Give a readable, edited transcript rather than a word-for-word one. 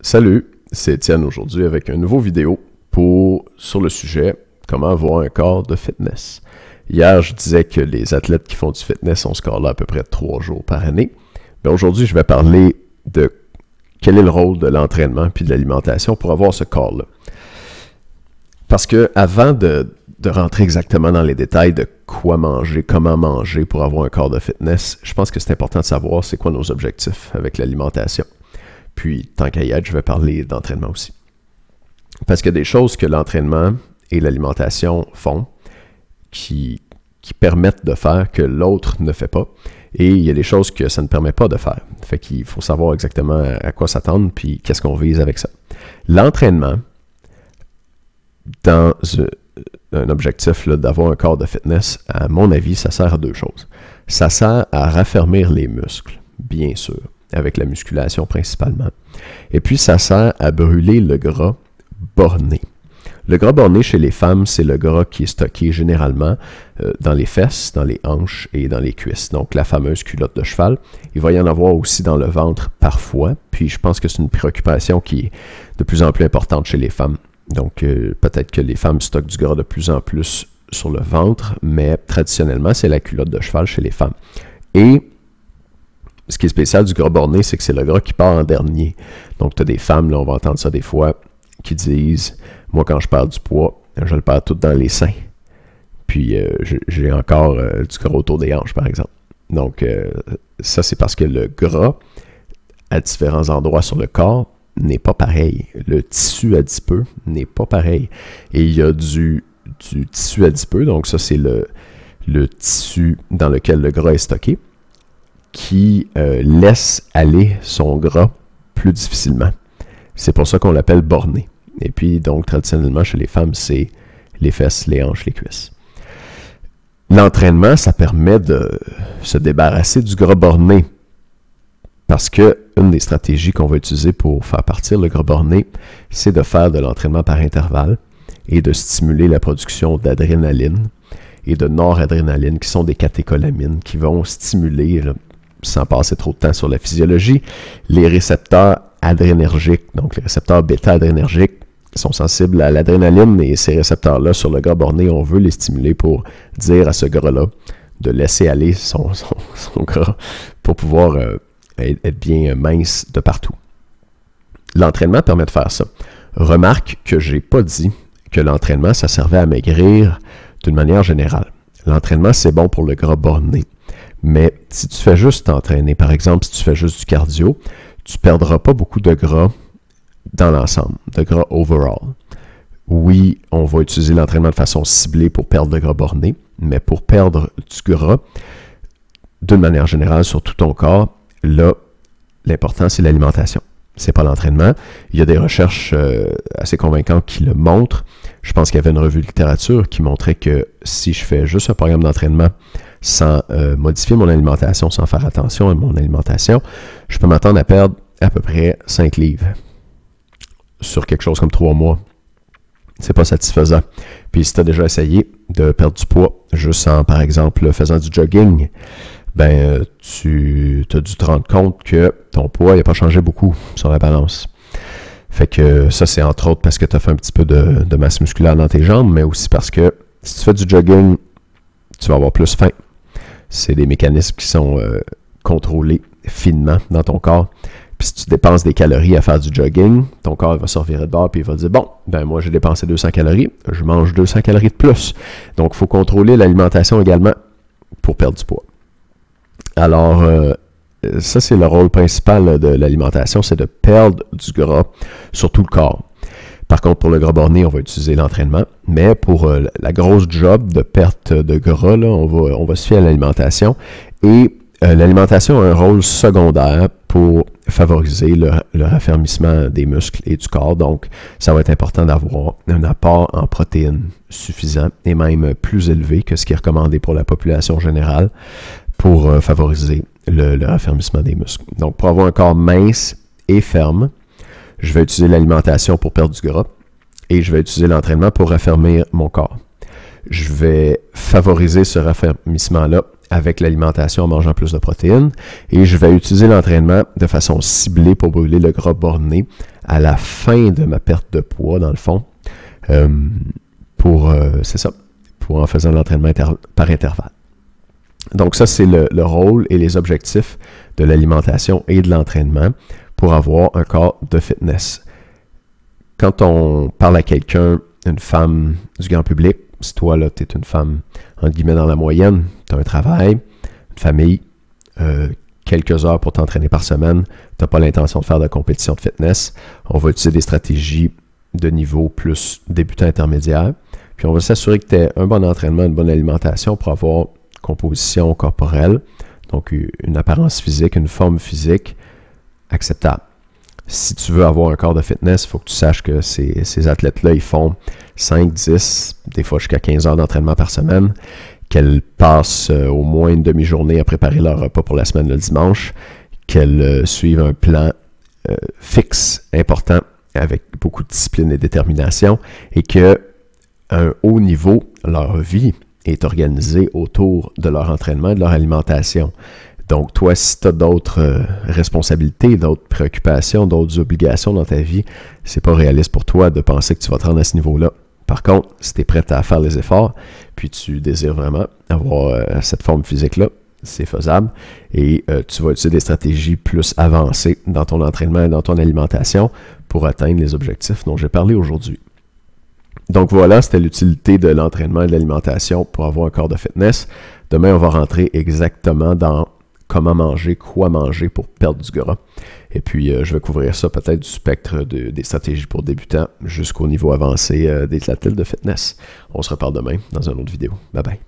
Salut, c'est Étienne aujourd'hui avec une nouvelle vidéo sur le sujet comment avoir un corps de fitness. Hier, je disais que les athlètes qui font du fitness ont ce corps-là à peu près 3 jours par année. Mais aujourd'hui, je vais parler de quel est le rôle de l'entraînement puis de l'alimentation pour avoir ce corps-là. Parce que avant de rentrer exactement dans les détails de quoi manger, comment manger pour avoir un corps de fitness, je pense que c'est important de savoir c'est quoi nos objectifs avec l'alimentation. Puis, tant qu'à y être, je vais parler d'entraînement aussi. Parce qu'il y a des choses que l'entraînement et l'alimentation font qui permettent de faire que l'autre ne fait pas. Et il y a des choses que ça ne permet pas de faire. Fait qu'il faut savoir exactement à quoi s'attendre puis qu'est-ce qu'on vise avec ça. L'entraînement, dans un objectif d'avoir un corps de fitness, à mon avis, ça sert à deux choses. Ça sert à raffermir les muscles, bien sûr, avec la musculation principalement. Et puis, ça sert à brûler le gras borné. Le gras borné chez les femmes, c'est le gras qui est stocké généralement dans les fesses, dans les hanches et dans les cuisses. Donc, la fameuse culotte de cheval. Il va y en avoir aussi dans le ventre parfois. Puis, je pense que c'est une préoccupation qui est de plus en plus importante chez les femmes. Donc, peut-être que les femmes stockent du gras de plus en plus sur le ventre, mais traditionnellement, c'est la culotte de cheval chez les femmes. Et ce qui est spécial du gras borné, c'est que c'est le gras qui part en dernier. Donc, tu as des femmes, là, on va entendre ça des fois, qui disent « Moi, quand je perds du poids, je le perds tout dans les seins. Puis, j'ai encore du gras autour des hanches, par exemple. » Donc, ça, c'est parce que le gras, à différents endroits sur le corps, n'est pas pareil. Le tissu adipeux n'est pas pareil. Et il y a du tissu adipeux, donc ça, c'est le tissu dans lequel le gras est stocké, qui laisse aller son gras plus difficilement. C'est pour ça qu'on l'appelle borné. Et puis, donc, traditionnellement, chez les femmes, c'est les fesses, les hanches, les cuisses. L'entraînement, ça permet de se débarrasser du gras borné. Parce que une des stratégies qu'on va utiliser pour faire partir le gras borné, c'est de faire de l'entraînement par intervalle et de stimuler la production d'adrénaline et de noradrénaline, qui sont des catécholamines qui vont stimuler, sans passer trop de temps sur la physiologie, les récepteurs adrénergiques, donc les récepteurs bêta-adrénergiques, sont sensibles à l'adrénaline, et ces récepteurs-là sur le gras borné, on veut les stimuler pour dire à ce gras-là de laisser aller son gras pour pouvoir être bien mince de partout. L'entraînement permet de faire ça. Remarque que je n'ai pas dit que l'entraînement, ça servait à maigrir d'une manière générale. L'entraînement, c'est bon pour le gras borné. Mais si tu fais juste t'entraîner, par exemple, si tu fais juste du cardio, tu ne perdras pas beaucoup de gras dans l'ensemble, de gras overall. Oui, on va utiliser l'entraînement de façon ciblée pour perdre le gras borné, mais pour perdre du gras, d'une manière générale, sur tout ton corps, là, l'important, c'est l'alimentation. C'est pas l'entraînement. Il y a des recherches assez convaincantes qui le montrent. Je pense qu'il y avait une revue de littérature qui montrait que si je fais juste un programme d'entraînement sans modifier mon alimentation, sans faire attention à mon alimentation, je peux m'attendre à perdre à peu près 5 livres sur quelque chose comme 3 mois. C'est pas satisfaisant. Puis si tu as déjà essayé de perdre du poids juste en, par exemple, faisant du jogging, ben tu as dû te rendre compte que ton poids n'a pas changé beaucoup sur la balance. Fait que ça, c'est entre autres parce que tu as fait un petit peu de masse musculaire dans tes jambes, mais aussi parce que si tu fais du jogging, tu vas avoir plus faim. C'est des mécanismes qui sont contrôlés finement dans ton corps. Puis si tu dépenses des calories à faire du jogging, ton corps va se revirer de bord et il va dire « Bon, ben moi j'ai dépensé 200 calories, je mange 200 calories de plus. » Donc, il faut contrôler l'alimentation également pour perdre du poids. Alors, ça, c'est le rôle principal de l'alimentation, c'est de perdre du gras sur tout le corps. Par contre, pour le gras borné, on va utiliser l'entraînement. Mais pour la grosse job de perte de gras, là, on va se fier à l'alimentation. Et l'alimentation a un rôle secondaire pour favoriser le raffermissement des muscles et du corps. Donc, ça va être important d'avoir un apport en protéines suffisant et même plus élevé que ce qui est recommandé pour la population générale pour favoriser le raffermissement des muscles. Donc, pour avoir un corps mince et ferme, je vais utiliser l'alimentation pour perdre du gras et je vais utiliser l'entraînement pour raffermir mon corps. Je vais favoriser ce raffermissement-là avec l'alimentation en mangeant plus de protéines. Et je vais utiliser l'entraînement de façon ciblée pour brûler le gras borné à la fin de ma perte de poids, dans le fond. C'est ça, pour en faisant l'entraînement par intervalle. Donc ça, c'est le rôle et les objectifs de l'alimentation et de l'entraînement pour avoir un corps de fitness. Quand on parle à quelqu'un, une femme du grand public, si toi, là, tu es une femme, entre guillemets, dans la moyenne, tu as un travail, une famille, quelques heures pour t'entraîner par semaine, tu n'as pas l'intention de faire de compétition de fitness, on va utiliser des stratégies de niveau plus débutant intermédiaire, puis on va s'assurer que tu aies un bon entraînement, une bonne alimentation pour avoir une composition corporelle, donc une apparence physique, une forme physique acceptable. Si tu veux avoir un corps de fitness, il faut que tu saches que ces athlètes-là, ils font 5, 10, des fois jusqu'à 15 heures d'entraînement par semaine, qu'elles passent au moins une demi-journée à préparer leur repas pour la semaine le dimanche, qu'elles suivent un plan fixe, important, avec beaucoup de discipline et détermination, et qu'à un haut niveau, leur vie est organisée autour de leur entraînement et de leur alimentation. Donc, toi, si tu as d'autres responsabilités, d'autres préoccupations, d'autres obligations dans ta vie, c'est pas réaliste pour toi de penser que tu vas te rendre à ce niveau-là. Par contre, si tu es prêt à faire les efforts, puis tu désires vraiment avoir cette forme physique-là, c'est faisable. Et tu vas utiliser des stratégies plus avancées dans ton entraînement et dans ton alimentation pour atteindre les objectifs dont j'ai parlé aujourd'hui. Donc voilà, c'était l'utilité de l'entraînement et de l'alimentation pour avoir un corps de fitness. Demain, on va rentrer exactement dans comment manger, quoi manger pour perdre du gras. Et puis, je vais couvrir ça peut-être du spectre des stratégies pour débutants jusqu'au niveau avancé des athlètes de fitness. On se reparle demain dans une autre vidéo. Bye bye.